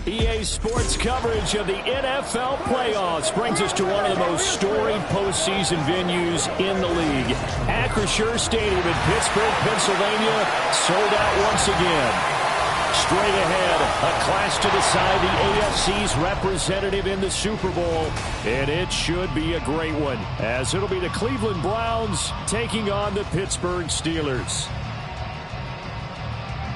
EA Sports coverage of the NFL playoffs brings us to one of the most storied postseason venues in the league. Acrisure Stadium in Pittsburgh, Pennsylvania, sold out once again. Straight ahead, a clash to decide the AFC's representative in the Super Bowl, and it should be a great one, as it'll be the Cleveland Browns taking on the Pittsburgh Steelers.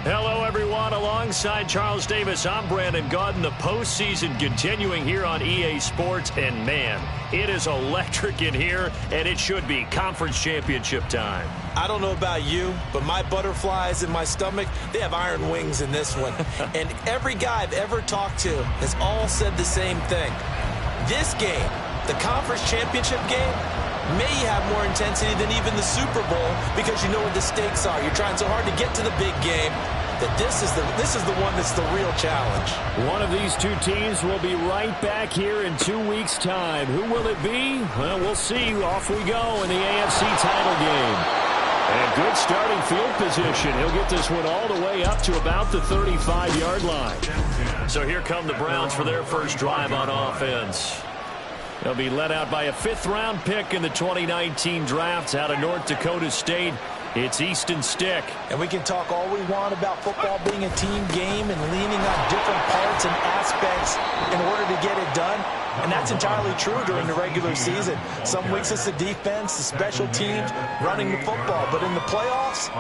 Hello, everyone. Alongside Charles Davis, I'm Brandon Gaudin. The postseason continuing here on EA Sports, and man, it is electric in here, and it should be conference championship time. I don't know about you, but my butterflies in my stomach, they have iron wings in this one. And every guy I've ever talked to has all said the same thing. This game, the conference championship game, may have more intensity than even the Super Bowl because you know what the stakes are. You're trying so hard to get to the big game that this is the one that's the real challenge. One of these two teams will be right back here in 2 weeks' time. Who will it be? Well, we'll see. Off we go in the AFC title game. And good starting field position. He'll get this one all the way up to about the 35-yard line. So here come the Browns for their first drive on offense. They'll be led out by a fifth-round pick in the 2019 draft out of North Dakota State. It's Easton Stick. And we can talk all we want about football being a team game and leaning on different parts and aspects in order to get it done. And that's entirely true during the regular season. Some weeks it's the defense, the special teams, running the football. But in the playoffs,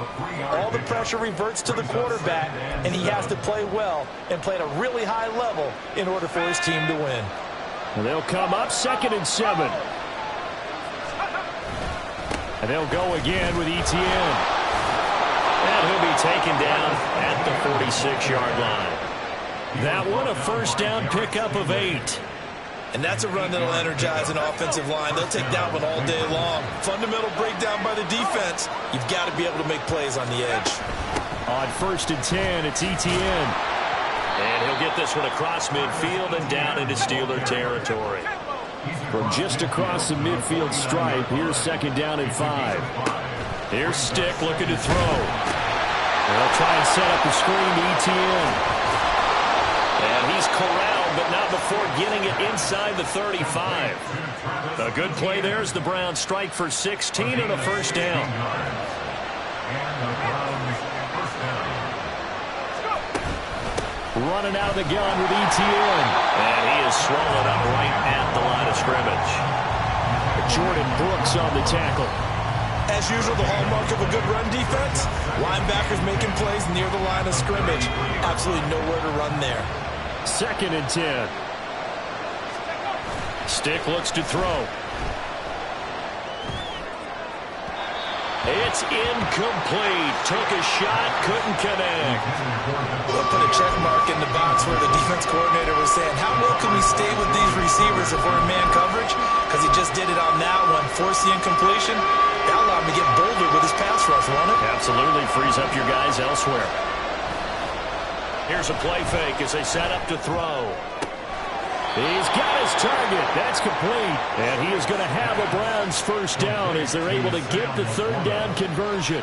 all the pressure reverts to the quarterback, and he has to play well and play at a really high level in order for his team to win. And they'll come up 2nd and 7. And they'll go again with Etienne. And he'll be taken down at the 46-yard line. That one a first down pickup of 8. And that's a run that'll energize an offensive line. They'll take that one all day long. Fundamental breakdown by the defense. You've got to be able to make plays on the edge. On 1st and 10, it's Etienne. And he'll get this one across midfield and down into Steeler territory. From just across the midfield stripe, here's 2nd down and 5. Here's Stick looking to throw. They'll try and set up the screen to Etienne. And he's corralled, but not before getting it inside the 35. A good play there as the Browns strike for 16 and a first down. Running out of the gun with Etienne. And he is swallowed up right at the line of scrimmage. Jordan Brooks on the tackle. As usual, the hallmark of a good run defense, linebackers making plays near the line of scrimmage. Absolutely nowhere to run there. 2nd and 10. Stick looks to throw. It's incomplete. Took a shot, couldn't connect. We'll put a check mark in the box where the defense coordinator was saying, how well can we stay with these receivers if we're in man coverage? Because he just did it on that one. Force the incompletion. That allowed him to get bolder with his pass rush, won't it? Absolutely. Frees up your guys elsewhere. Here's a play fake as they set up to throw. He's got his target. That's complete. And he is going to have a Browns first down as they're able to get the 3rd down conversion.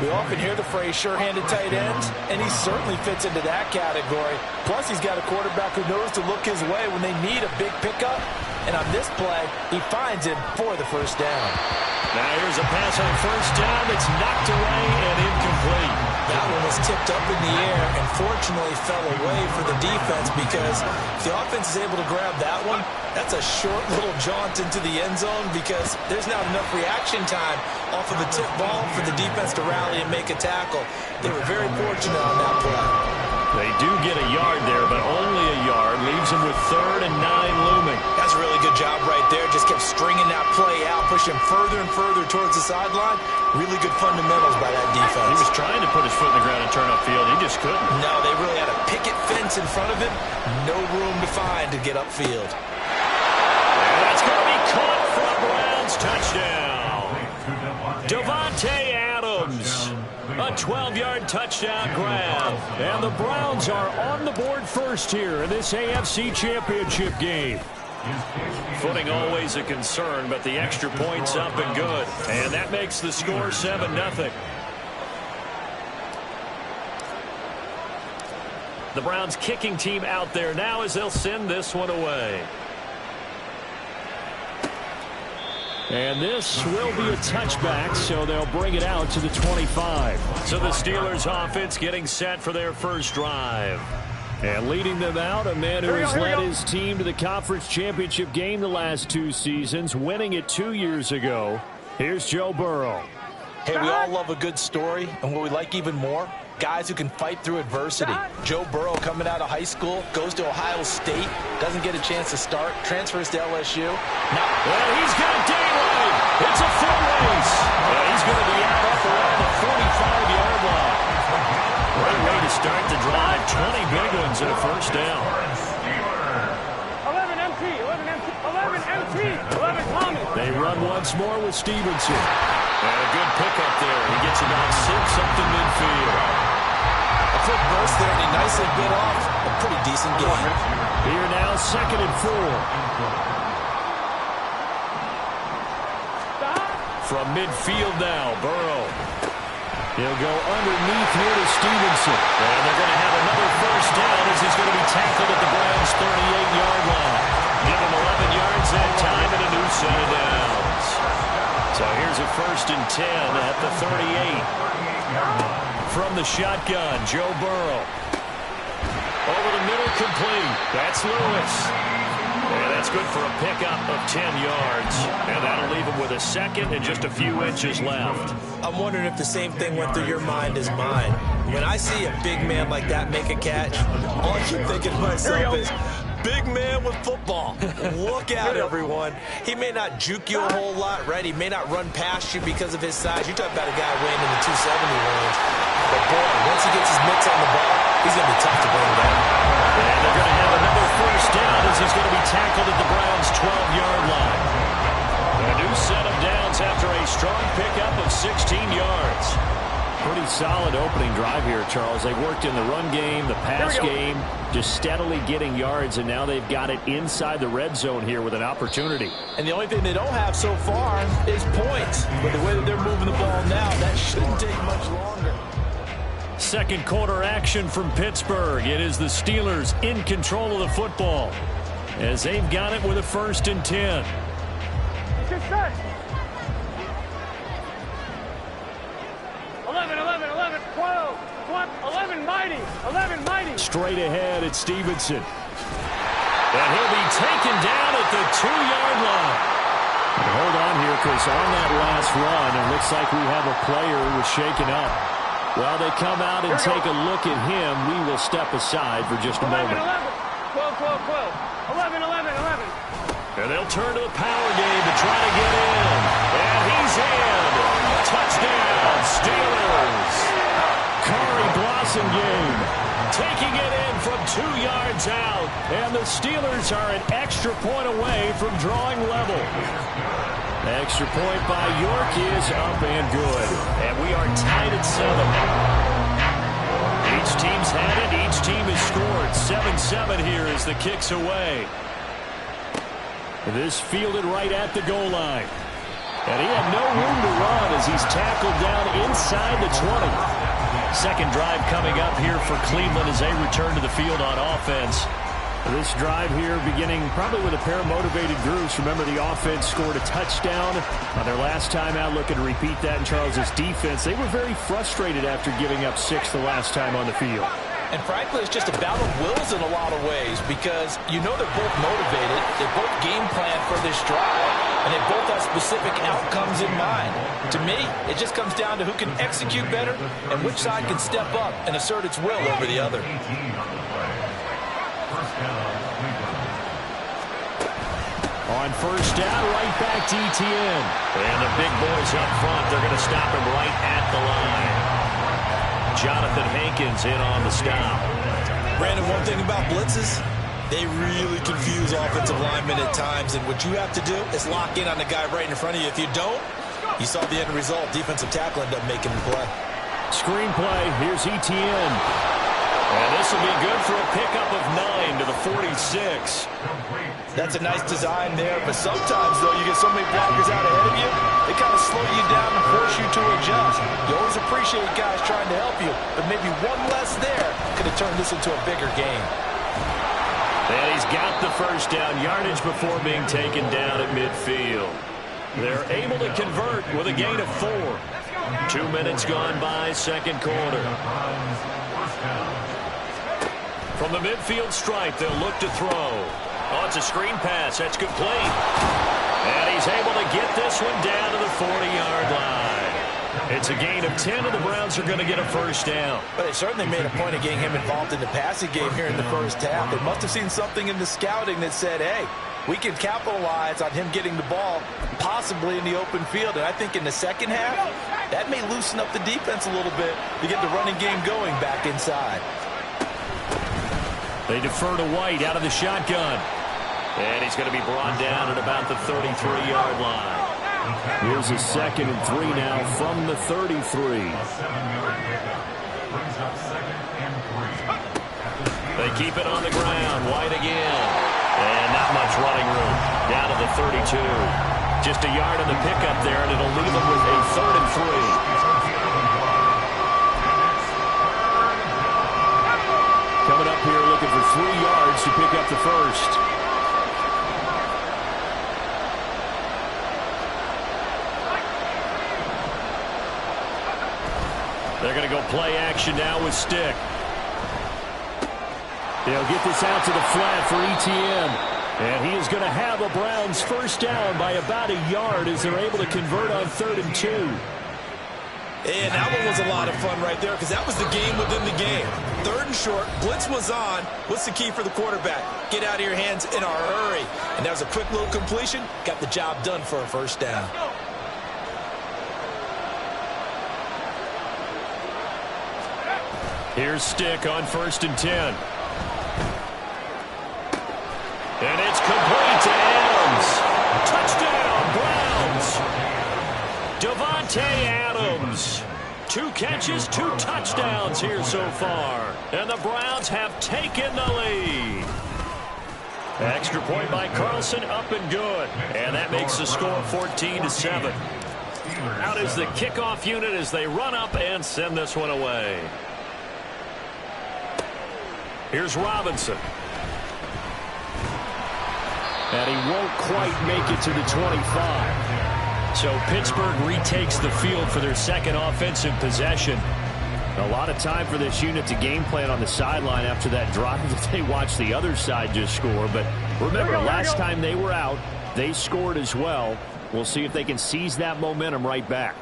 We often hear the phrase sure-handed tight ends, and he certainly fits into that category. Plus, he's got a quarterback who knows to look his way when they need a big pickup. And on this play, he finds it for the first down. Now here's a pass on 1st down that's knocked away and incomplete. That one was tipped up in the air and fortunately fell away for the defense because if the offense is able to grab that one, that's a short little jaunt into the end zone because there's not enough reaction time off of the tip ball for the defense to rally and make a tackle. They were very fortunate on that play. They do get a yard there, but only a yard. Leaves them with 3rd and 9 looming. That's a really good job right there. Just kept stringing that play out, pushing further and further towards the sideline. Really good fundamentals by that defense. He was trying to put his foot in the ground and turn upfield. He just couldn't. No, they really had a picket fence in front of him. No room to find to get upfield. And that's going to be caught for a Browns touchdown. Davante Adams. A 12-yard touchdown grab. And the Browns are on the board first here in this AFC Championship game. Footing always a concern, but the extra point's up and good. And that makes the score 7-0. The Browns kicking team out there now as they'll send this one away. And this will be a touchback, so they'll bring it out to the 25. So the Steelers offense getting set for their first drive. And leading them out, a man who has led his team to the conference championship game the last 2 seasons, winning it 2 years ago. Here's Joe Burrow. Hey, we all love a good story, and what we like even more, guys who can fight through adversity. Joe Burrow coming out of high school, goes to Ohio State, doesn't get a chance to start, transfers to LSU. Well, he's got daylight. It's a foot race. He's going to be out up around the 45-yard line. Great way to start the drive. 20 big ones and a first down. 11 MT, 11 MT, 11 MT, 11 Tommy. They run once more with Stevenson. And a good pickup there. He gets about 6 up to midfield. A quick burst there, and he nicely bit off a pretty decent game. Here now, 2nd and 4. From midfield now, Burrow. He'll go underneath here to Stevenson. And they're going to have another first down as he's going to be tackled at the Browns' 38-yard line. Give him 11 yards that time and a new set of downs. So here's a 1st and 10 at the 38. From the shotgun, Joe Burrow. Over the middle, complete. That's Lewis. And that's good for a pickup of 10 yards. And that'll leave him with a 2nd and just a few inches left. I'm wondering if the same thing went through your mind as mine. When I see a big man like that make a catch, all I keep thinking to myself is, big man with football. Look out, everyone. He may not juke you a whole lot, right? He may not run past you because of his size. You talk about a guy weighing in the 270 range. But, boy, once he gets his mitts on the ball, he's going to be tough to bring down. And they're going to have another first down as he's going to be tackled at the Browns' 12-yard line. A new set of downs after a strong pickup of 16 yards. Pretty solid opening drive here, Charles. They worked in the run game, the pass game, just steadily getting yards, and now they've got it inside the red zone here with an opportunity. And the only thing they don't have so far is points. But the way that they're moving the ball now, that shouldn't take much longer. Second quarter action from Pittsburgh. It is the Steelers in control of the football as they've got it with a 1st and 10. Get set. 11, 11, 11, 12, 11 mighty, 11 mighty. Straight ahead at Stevenson. And he'll be taken down at the 2-yard line. Hold on here, because on that last run, it looks like we have a player who was shaken up. While they come out and take a look at him, we will step aside for just a 11, moment. 11, 12, 12, 12, 11, 11, 11. And they'll turn to the power game to try to get in. And he's in. Touchdown, Steelers. Corey Blasingame taking it in from 2 yards out. And the Steelers are an extra point away from drawing level. Extra point by York is up and good. And we are tied at 7. Each team's had it. Each team has scored. 7-7 here as the kick's away. This fielded right at the goal line. And he had no room to run as he's tackled down inside the 20. Second drive coming up here for Cleveland as they return to the field on offense. This drive here beginning probably with a pair of motivated groups. Remember, the offense scored a touchdown on their last time out. Looking to repeat that in Charles's defense. They were very frustrated after giving up 6 the last time on the field. And frankly, it's just a battle of wills in a lot of ways because you know they're both motivated. They both game plan for this drive, and they both have specific outcomes in mind. To me, it just comes down to who can execute better and which side can step up and assert its will over the other. On first down, right back to Etienne. And the big boys up front, they're going to stop him right at the line. Jonathan Hankins in on the stop. Brandon, one thing about blitzes, they really confuse offensive linemen at times, and what you have to do is lock in on the guy right in front of you. If you don't, you saw the end result. Defensive tackle ended up making the play. Screenplay, here's Etienne. And this will be good for a pickup of 9 to the 46. That's a nice design there, but sometimes, though, you get so many blockers out ahead of you, they kind of slow you down and force you to adjust. You always appreciate guys trying to help you, but maybe one less there could have turned this into a bigger game. And he's got the first down yardage before being taken down at midfield. They're able to convert with a gain of 4. 2 minutes gone by, second quarter. From the midfield stripe, they'll look to throw. Oh, it's a screen pass. That's complete. And he's able to get this one down to the 40-yard line. It's a gain of 10, and the Browns are going to get a first down. But they certainly made a point of getting him involved in the passing game here in the first half. They must have seen something in the scouting that said, hey, we can capitalize on him getting the ball possibly in the open field. And I think in the second half, that may loosen up the defense a little bit to get the running game going back inside. They defer to White out of the shotgun. And he's going to be brought down at about the 33-yard line. Here's a 2nd and 3 now from the 33. They keep it on the ground. White again. And not much running room. Down to the 32. Just a yard on the pickup there, and it'll leave them with a 3rd and 3. Coming up here looking for 3 yards to pick up the first. They're going to go play action now with Stick. They'll get this out to the flat for Etienne. And he is going to have a Browns first down by about a yard as they're able to convert on 3rd and 2. And that one was a lot of fun right there because that was the game within the game. 3rd and short, blitz was on. What's the key for the quarterback? Get out of your hands in a hurry. And that was a quick little completion. Got the job done for a first down. Here's Stick on 1st and 10. And it's complete to Adams. Touchdown, Browns. Davante Adams. 2 catches, 2 touchdowns here so far. And the Browns have taken the lead. Extra point by Carlson, up and good. And that makes the score 14-7. Out is the kickoff unit as they run up and send this one away. Here's Robinson. And he won't quite make it to the 25. So Pittsburgh retakes the field for their second offensive possession. A lot of time for this unit to game plan on the sideline after that drive that they watched the other side just score. But remember, last time they were out, they scored as well. We'll see if they can seize that momentum right back.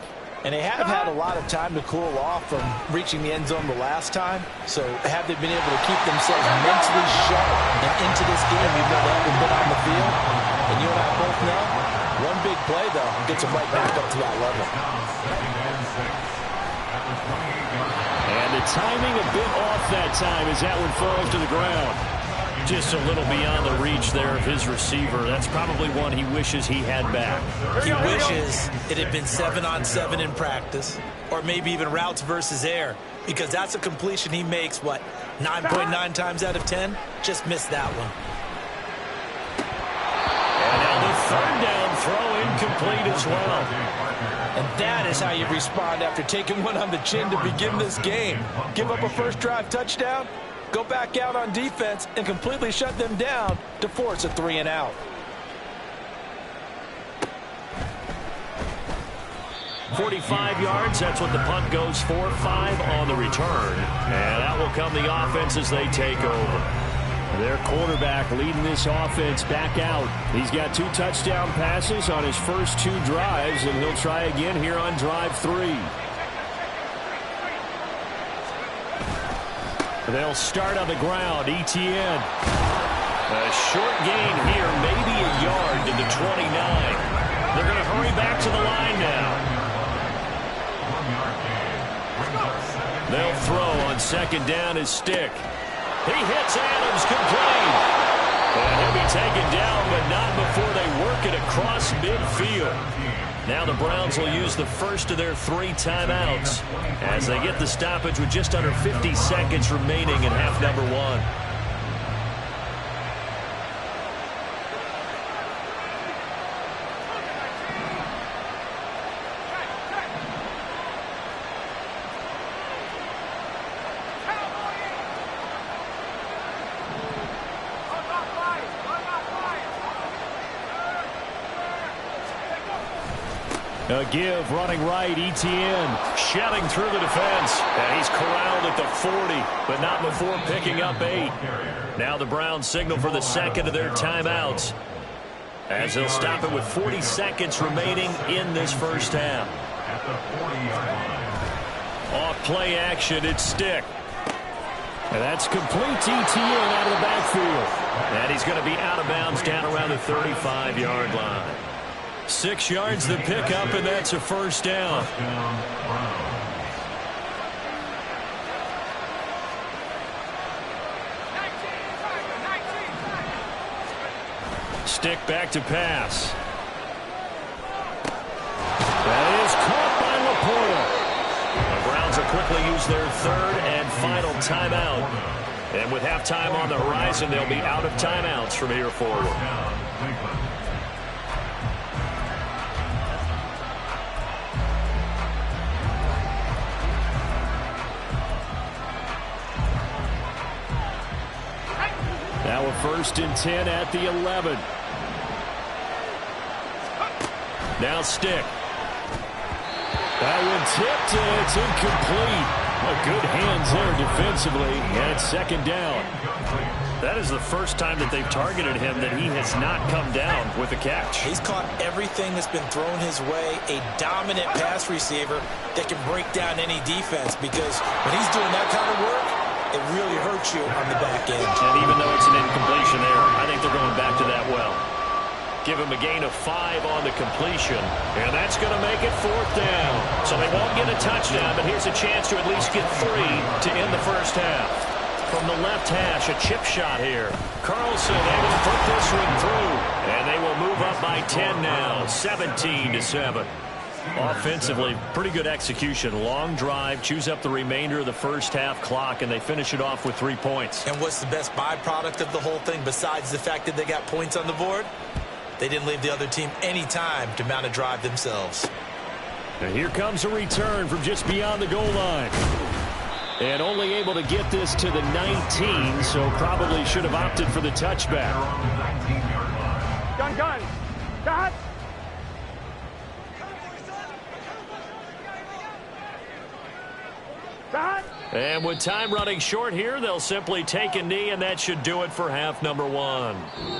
And they have had a lot of time to cool off from reaching the end zone the last time. So have they been able to keep themselves mentally sharp and into this game even though they haven't been on the field? And you and I both know, one big play, though, gets them right back up to that level. And the timing a bit off that time as that one falls to the ground. Just a little beyond the reach there of his receiver. That's probably one he wishes he had back. He wishes it had been 7-on-7 in practice, or maybe even routes versus air, because that's a completion he makes, 9.9 times out of 10? Just missed that one. And now the 3rd down throw incomplete as well. And that is how you respond after taking one on the chin to begin this game. Give up a first drive touchdown, go back out on defense and completely shut them down to force a 3 and out. 45 yards, that's what the punt goes for. 5 on the return. And that will come the offense as they take over. Their quarterback leading this offense back out. He's got 2 touchdown passes on his first 2 drives, and he'll try again here on drive 3. They'll start on the ground. Etienne. A short gain here, maybe a yard to the 29. They're going to hurry back to the line now. They'll throw on 2nd down as Stick. He hits Adams complete. And he'll be taken down, but not before they work it across midfield. Now the Browns will use the first of their 3 timeouts as they get the stoppage with just under 50 seconds remaining in half number 1. A give running right, Etienne. Shedding through the defense. And he's corralled at the 40, but not before picking up 8. Now the Browns signal for the second of their timeouts, as they'll stop it with 40 seconds remaining in this first half. Off play action, it's Stick. And that's complete to Etienne out of the backfield. And he's going to be out of bounds down around the 35-yard line. 6 yards the pickup, and that's a first down. Stick back to pass. That is caught by Laporta. The Browns will quickly use their third and final timeout. And with halftime on the horizon, they'll be out of timeouts from here forward. Now a 1st and 10 at the 11. Now Stick. That one tipped, and it's incomplete. Good hands there defensively, and it's second down. That is the first time that they've targeted him that he has not come down with a catch. He's caught everything that's been thrown his way. A dominant pass receiver that can break down any defense, because when he's doing that kind of work, it really hurts you on the back end. And even though it's an incompletion there, I think they're going back to that well. Give him a gain of 5 on the completion, and that's going to make it 4th down. So they won't get a touchdown, but here's a chance to at least get 3 to end the first half. From the left hash, a chip shot here. Carlson able to put this one through, and they will move up by 10 now, 17-7. Offensively, pretty good execution. Long drive, chews up the remainder of the first half clock, and they finish it off with 3 points. And what's the best byproduct of the whole thing besides the fact that they got points on the board? They didn't leave the other team any time to mount a drive themselves. And here comes a return from just beyond the goal line. And only able to get this to the 19, so probably should have opted for the touchback. Gun. Got. And with time running short here, they'll simply take a knee, and that should do it for half number 1.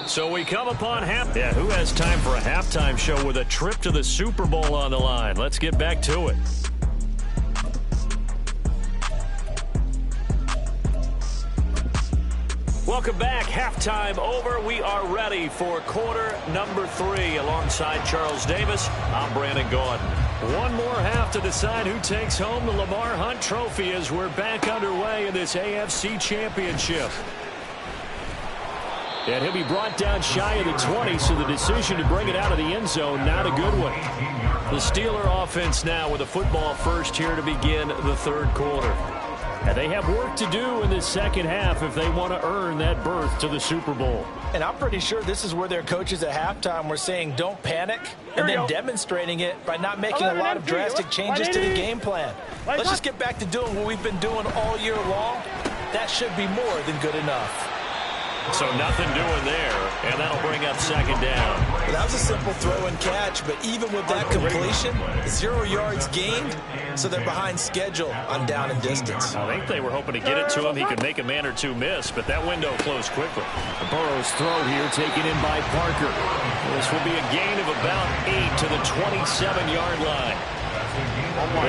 So we come upon half. Yeah, who has time for a halftime show with a trip to the Super Bowl on the line? Let's get back to it. Welcome back. Halftime over. We are ready for quarter number 3. Alongside Charles Davis, I'm Brandon Gaudin. One more half to decide who takes home the Lamar Hunt Trophy as we're back underway in this AFC Championship. And he'll be brought down shy of the 20, so the decision to bring it out of the end zone, not a good one. The Steeler offense now with a football first here to begin the third quarter. And they have work to do in this second half if they want to earn that berth to the Super Bowl. And I'm pretty sure this is where their coaches at halftime were saying don't panic, and then demonstrating it by not making a lot of drastic changes to the game plan. Let's just get back to doing what we've been doing all year long. That should be more than good enough. So nothing doing there, and that'll bring up second down. Well, that was a simple throw and catch, but even with that completion, 0 yards gained, so they're behind schedule on down and distance. I think they were hoping to get it to him. He could make a man or two miss, but that window closed quickly. The Burrow's throw here taken in by Parker. This will be a gain of about 8 to the 27-yard line.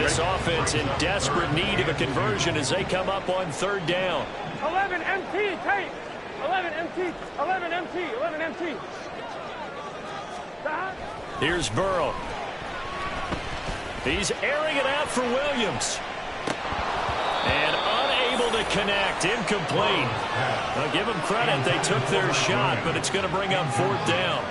This offense in desperate need of a conversion as they come up on third down. 11 MT, tape. 11 MT, 11 MT, 11 MT. Here's Burrow. He's airing it out for Williams. And unable to connect. Incomplete. I'll give them credit. They took their shot, but it's going to bring up fourth down.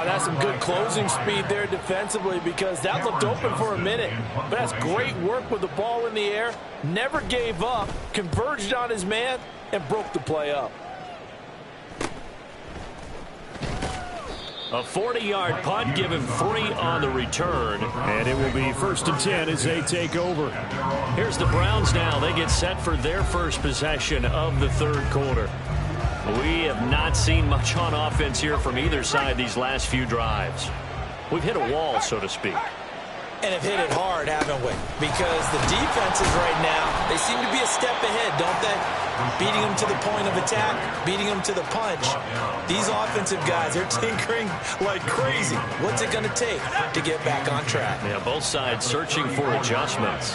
That's some good closing speed there defensively, because that looked open for a minute. But that's great work with the ball in the air. Never gave up, converged on his man, and broke the play up. A 40-yard punt, give him 3 on the return, and it will be 1st and 10 as they take over. Here's the Browns now. They get set for their first possession of the third quarter. We have not seen much on offense here from either side these last few drives. we've hit a wall, so to speak. And have hit it hard, haven't we? Because the defenses right now, they seem to be a step ahead, don't they? Beating them to the point of attack, beating them to the punch. These offensive guys, they're tinkering like crazy. What's it going to take to get back on track? Yeah, both sides searching for adjustments.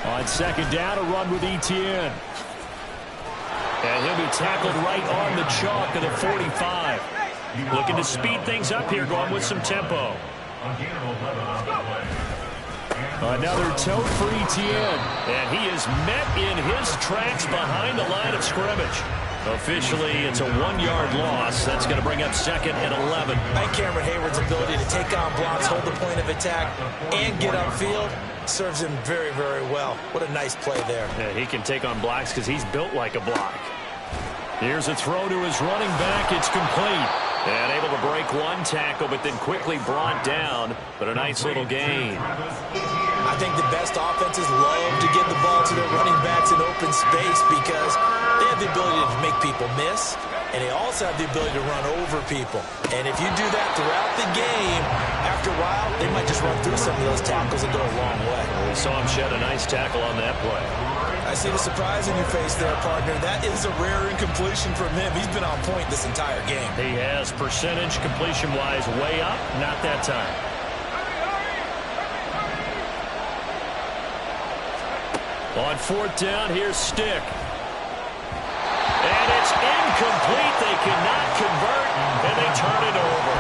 On second down, a run with Etienne. And he'll be tackled right on the chalk of the 45. Looking to speed things up here, going with some tempo. Another tote for Etienne. And he is met in his tracks behind the line of scrimmage. Officially, it's a 1-yard loss. That's going to bring up second and 11. I think Cameron Hayward's ability to take on blocks, hold the point of attack, and get upfield serves him very, very well. What a nice play there. Yeah, he can take on blocks because he's built like a block. Here's a throw to his running back. It's complete. And able to break one tackle, but then quickly brought down. But a nice little gain. I think the best offenses love to get the ball to their running backs in open space because they have the ability to make people miss, and they also have the ability to run over people. And if you do that throughout the game, after a while, they might just run through some of those tackles and go a long way. We saw him shed a nice tackle on that play. I see the surprise in your face there, partner. That is a rare incompletion from him. He's been on point this entire game. He has percentage completion-wise way up. Not that time. On fourth down, here's Stick. And it's incomplete. They cannot convert, and they turn it over.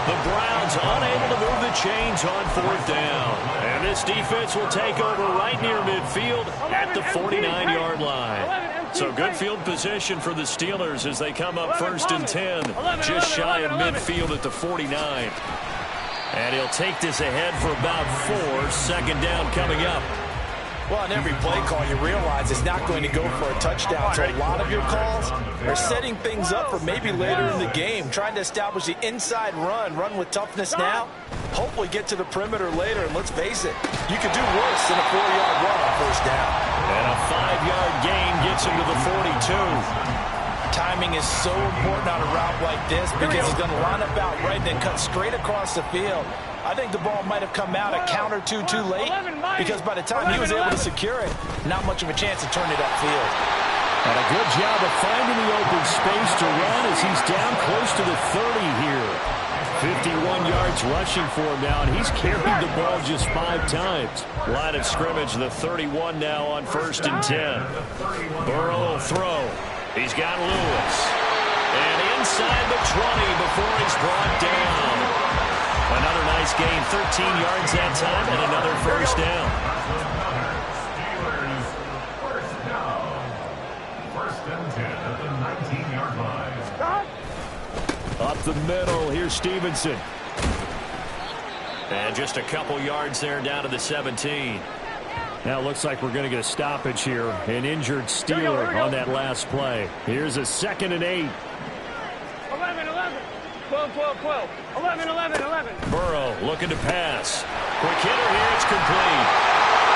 The Browns unable to move the chains on fourth down. And this defense will take over right near midfield at the 49-yard line. So good field position for the Steelers as they come up first and 10, just shy of midfield at the 49. And he'll take this ahead for about 4. Second down coming up. Well, on every play call, you realize it's not going to go for a touchdown. So a lot of your calls are setting things up for maybe later in the game, trying to establish the inside run with toughness now, hopefully get to the perimeter later. And let's face it, you could do worse than a 4-yard run on first down. And a 5-yard gain gets him to the 42. Timing is so important on a route like this because he's going to line up out right and then cut straight across the field. I think the ball might have come out a count or two too late because by the time he was able to secure it, not much of a chance to turn it upfield. And a good job of finding the open space to run as he's down close to the 30 here. 51 yards rushing for him now, and he's carried the ball just 5 times. Line of scrimmage, the 31 now on first and 10. Burrow will throw. He's got Lewis. And inside the 20 before he's brought down. Another nice gain, 13 yards that time, and another first down. First and 10 at the 19-yard line. Up the middle, here's Stevenson. And just a couple yards there down to the 17. Now it looks like we're going to get a stoppage here. An injured Steeler on that last play. Here's a 2nd and 8. 11, 11. 12, 12, 12. 11, 11, 11. Burrow looking to pass. Quick hitter here, it's complete.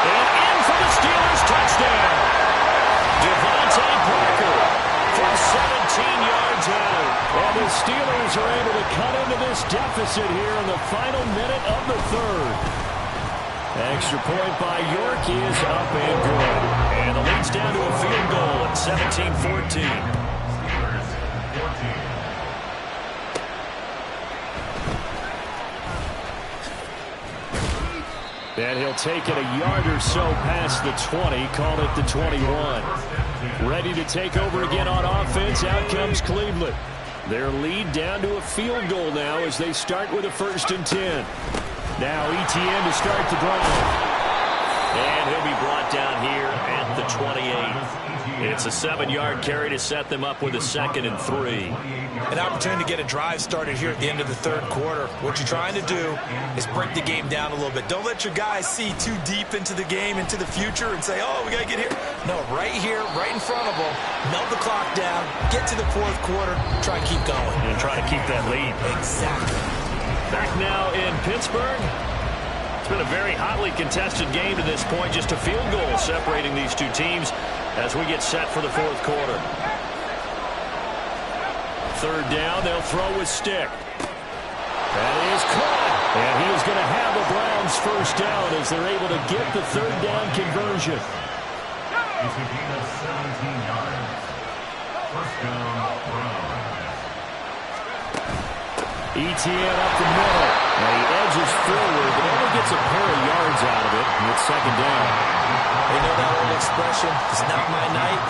And in for the Steelers, touchdown. Devontae Parker from 17 yards out. And the Steelers are able to cut into this deficit here in the final minute of the 3rd. Extra point by York is up and good. And the lead's down to a field goal at 17-14. And he'll take it a yard or so past the 20, call it the 21. Ready to take over again on offense, out comes Cleveland. Their lead down to a field goal now as they start with a 1st and 10. Now Etienne to start the drive. And he'll be brought down here at the 28. It's a 7-yard carry to set them up with a 2nd and 3. An opportunity to get a drive started here at the end of the 3rd quarter. What you're trying to do is break the game down a little bit. Don't let your guys see too deep into the game, into the future, and say, oh, we got to get here. No, right here, right in front of them, melt the clock down, get to the 4th quarter, try and keep going. And try to keep that lead. Exactly. Back now in Pittsburgh. It's been a very hotly contested game to this point. Just a field goal separating these two teams as we get set for the 4th quarter. third down. They'll throw with stick. That is caught. And he is going to have the Browns first down as they're able to get the third down conversion. He's a gain of 17 yards. First down, Browns. ETN up the middle. And he edges forward, but only gets a pair of yards out of it. And it's second down. They know that old expression, it's not my night.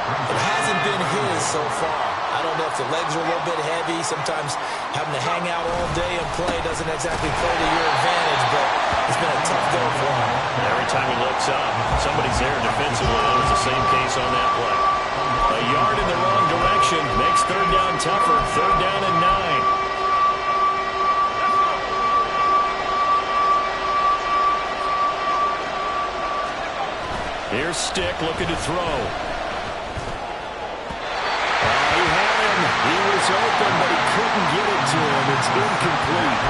It hasn't been his so far. I don't know if the legs are a little bit heavy. Sometimes having to hang out all day and play doesn't exactly play to your advantage, but it's been a tough go for him. Every time he looks up, somebody's there defensively. That was the same case on that play. A yard in the wrong direction makes third down tougher. Third down and 9. Here's Stick looking to throw. He had him. He was open, but he couldn't get it to him. It's incomplete.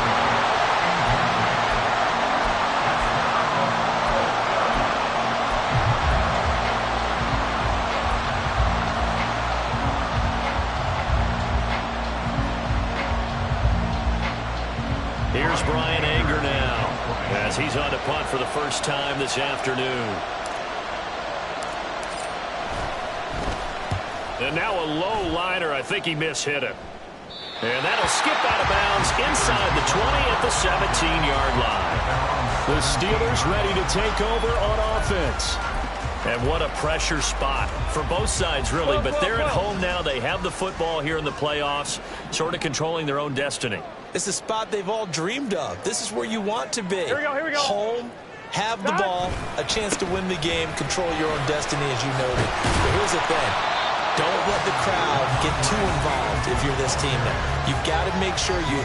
Here's Brian Anger now as he's on to punt for the first time this afternoon. And now a low liner. I think he mishit it. And that'll skip out of bounds inside the 20 at the 17-yard line. The Steelers ready to take over on offense. And what a pressure spot for both sides, really. But they're at home now. They have the football here in the playoffs, sort of controlling their own destiny. It's a spot they've all dreamed of. This is where you want to be. Here we go. Home, have the ball, a chance to win the game, control your own destiny, as you noted. But here's the thing. Don't let the crowd get too involved if you're this team now. You've got to make sure you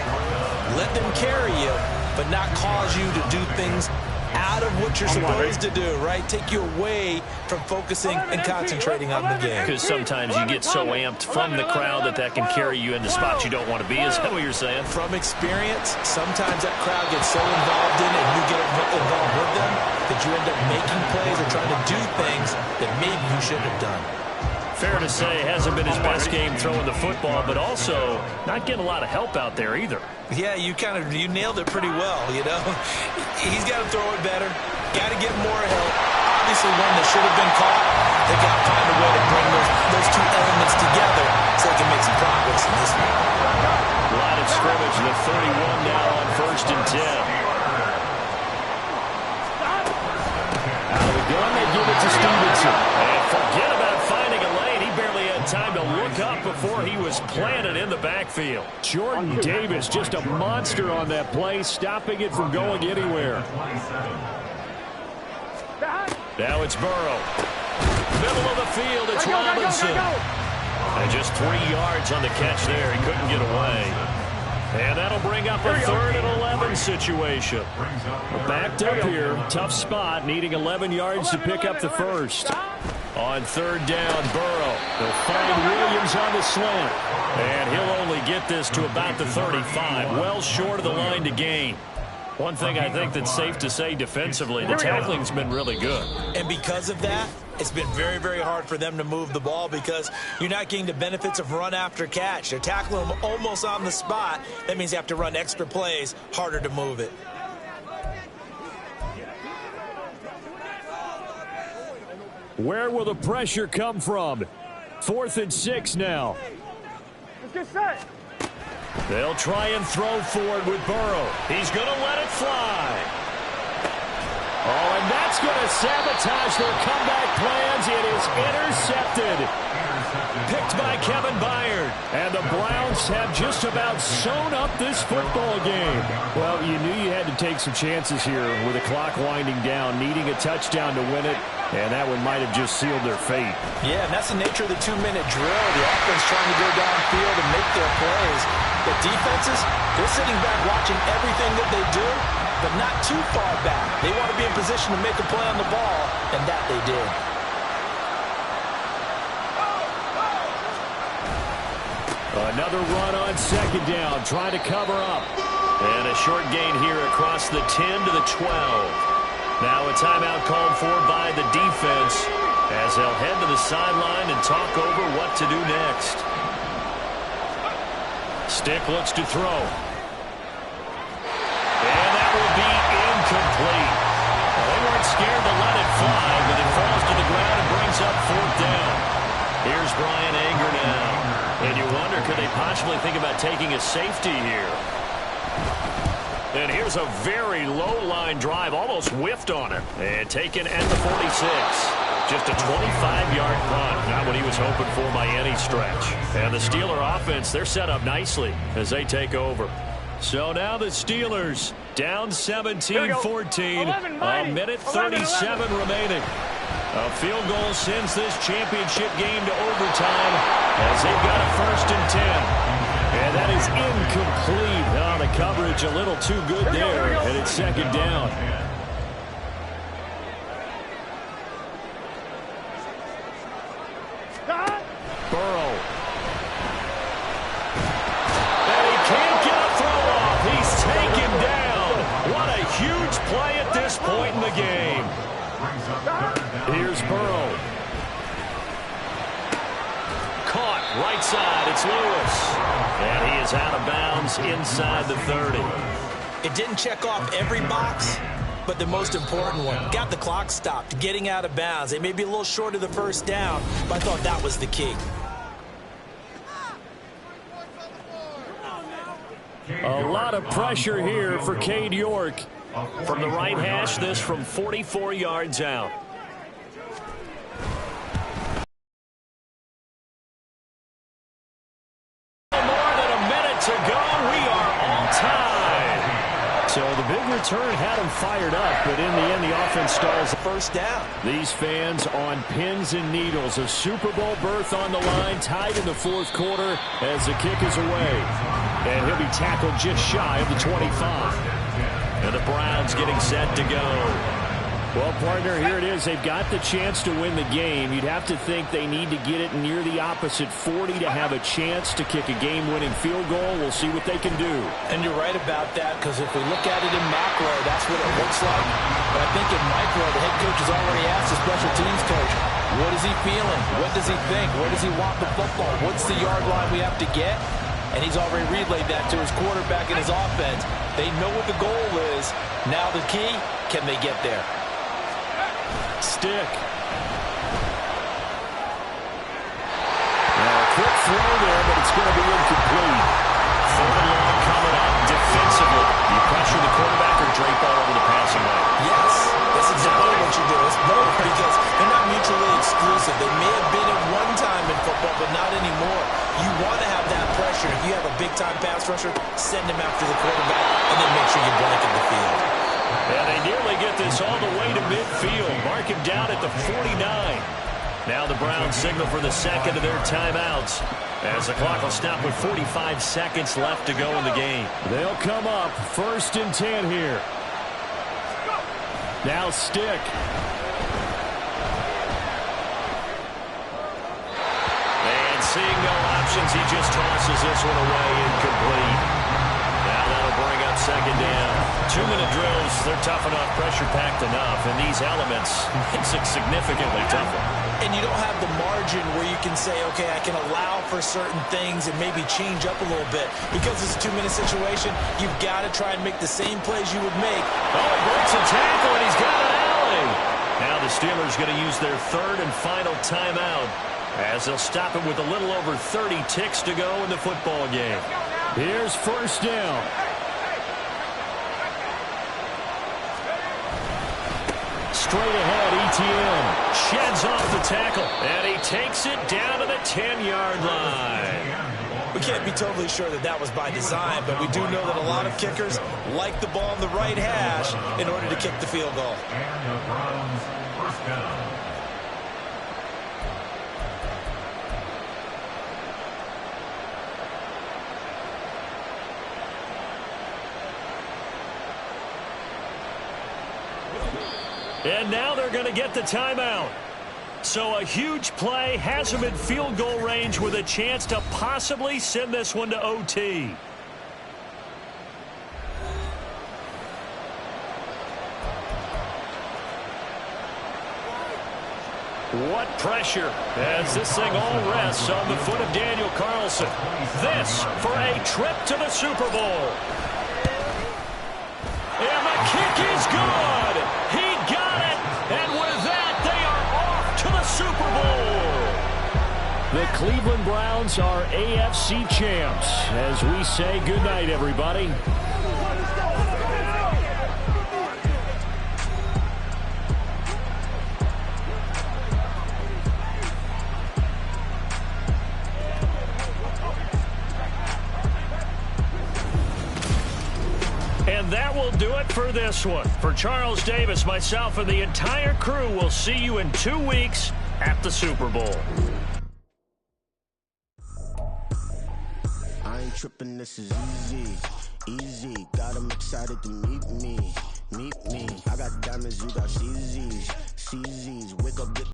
let them carry you, but not cause you to do things out of what you're supposed to do, right? Take you away from focusing and concentrating on the game. Because sometimes you get so amped from the crowd that can carry you into spots you don't want to be. Is that what you're saying? From experience, sometimes that crowd gets so involved in it and you get involved with them that you end up making plays or trying to do things that maybe you shouldn't have done. Fair to say, hasn't been his best game throwing the football, but also not getting a lot of help out there either. Yeah, you nailed it pretty well, you know. He's got to throw it better, got to get more help. Obviously, one that should have been caught. They got to find a way to bring those two elements together so they can make some progress in this one. Line of scrimmage, the 31 now on 1st and 10. Out of the gun, they give it to Stevenson. And forget about finding a lane. He barely had time to look up before he was planted in the backfield. Jordan Davis, just a monster on that play, stopping it from going anywhere. Now it's Burrow. Middle of the field, it's Robinson. And just 3 yards on the catch there. He couldn't get away. And that'll bring up a 3rd and 11 situation. Backed up here, tough spot, needing 11 yards to pick up the first. On 3rd down, Burrow. They'll find Williams on the slant. And he'll only get this to about the 35, well short of the line to gain. One thing I think that's safe to say defensively, the tackling's been really good. And because of that, it's been very, very hard for them to move the ball because you're not getting the benefits of run after catch. They're tackling them almost on the spot. That means you have to run extra plays, harder to move it. Where will the pressure come from? 4th and 6 now. Let's get set. They'll try and throw forward with Burrow. He's going to let it fly. Oh, and that's going to sabotage their comeback plans. It is intercepted. Picked by Kevin Byard. And the Browns have just about sewn up this football game. Well, you knew you had to take some chances here with the clock winding down, needing a touchdown to win it. And that one might have just sealed their fate. Yeah, and that's the nature of the 2-minute drill. The offense trying to go downfield and make their plays. The defenses, they're sitting back watching everything that they do, but not too far back. They want to be in position to make a play on the ball, and that they did. Another run on 2nd down, trying to cover up. And a short gain here across the 10 to the 12. Now a timeout called for by the defense as they'll head to the sideline and talk over what to do next. Stick looks to throw. And that will be incomplete. Well, they weren't scared to let it fly, but it falls to the ground and brings up 4th down. Here's Bryan Anger now. And you wonder, could they possibly think about taking a safety here? And here's a very low-line drive, almost whiffed on it. And taken at the 46. Just a 25-yard punt, not what he was hoping for by any stretch. And the Steeler offense, they're set up nicely as they take over. So now the Steelers down 17-14, a minute 37 remaining. A field goal sends this championship game to overtime as they've got a 1st and 10. And that is incomplete. Oh, the coverage a little too good there, and it's 2nd down. Burrow. And he can't get a throw off. He's taken down. What a huge play at this point in the game. Here's Burrow. Caught right side. It's Lewis. And he is out of bounds inside the 30. It didn't check off every box, but the most important one. Got the clock stopped, getting out of bounds. They may be a little short of the 1st down, but I thought that was the key. A lot of pressure here for Cade York. From the right hash, this from 44 yards out. More than a minute to go. We are all tied. So the big return had him fired up, but in the end, the offense stalls. 1st down. These fans on pins and needles. A Super Bowl berth on the line, tied in the 4th quarter as the kick is away. And he'll be tackled just shy of the 25. And the Browns getting set to go. Well, partner, here it is. They've got the chance to win the game. You'd have to think they need to get it near the opposite 40 to have a chance to kick a game-winning field goal. We'll see what they can do. And you're right about that, because if we look at it in macro, that's what it looks like. But I think in micro, the head coach has already asked the special teams coach, what is he feeling? What does he think? Where does he want the football? What's the yard line we have to get? And he's already relayed that to his quarterback and his offense. They know what the goal is. Now the key, can they get there? Stick. Now a quick throw there, but it's going to be incomplete. 3rd and long coming up defensively. You pressure the quarterback or drape all over the passing lane? Yes, that's exactly what you do. It's both, because they're not mutually exclusive. They may have been at one time in football, but not anymore. You want to have that pressure. If you have a big-time pass rusher, send him after the quarterback, and then make sure you blanket the field. And they nearly get this all the way to midfield. Mark him down at the 49. Now the Browns signal for the 2nd of their timeouts, as the clock will stop with 45 seconds left to go in the game. They'll come up 1st and 10 here. Now Stick. And seeing no options, he just tosses this one away, incomplete. Now that'll bring up 2nd down. 2-minute drills, they're tough enough, pressure-packed enough, and these elements makes it significantly tougher. And you don't have the margin where you can say, okay, I can allow for certain things and maybe change up a little bit. Because it's a 2-minute situation, you've got to try and make the same plays you would make. Oh, he breaks a tackle, and he's got an alley. Now the Steelers going to use their 3rd and final timeout, as they'll stop it with a little over 30 ticks to go in the football game. Here's 1st down. Straight ahead, Etienne sheds off the tackle, and he takes it down to the 10-yard line. We can't be totally sure that that was by design, but we do know that a lot of kickers like the ball on the right hash in order to kick the field goal. And the Browns 1st down. And now they're going to get the timeout. So a huge play has them in field goal range with a chance to possibly send this one to OT. What pressure as this thing all rests on the foot of Daniel Carlson. This for a trip to the Super Bowl. And the kick is good. He got it. And with that, they are off to the Super Bowl. The Cleveland Browns are AFC champs. As we say goodnight, everybody. And that will do it for this one. For Charles Davis, myself, and the entire crew, we'll see you in 2 weeks at the Super Bowl. I ain't tripping, this is easy, easy. Got them excited to meet me. I got diamonds, you got CZs, wake up, get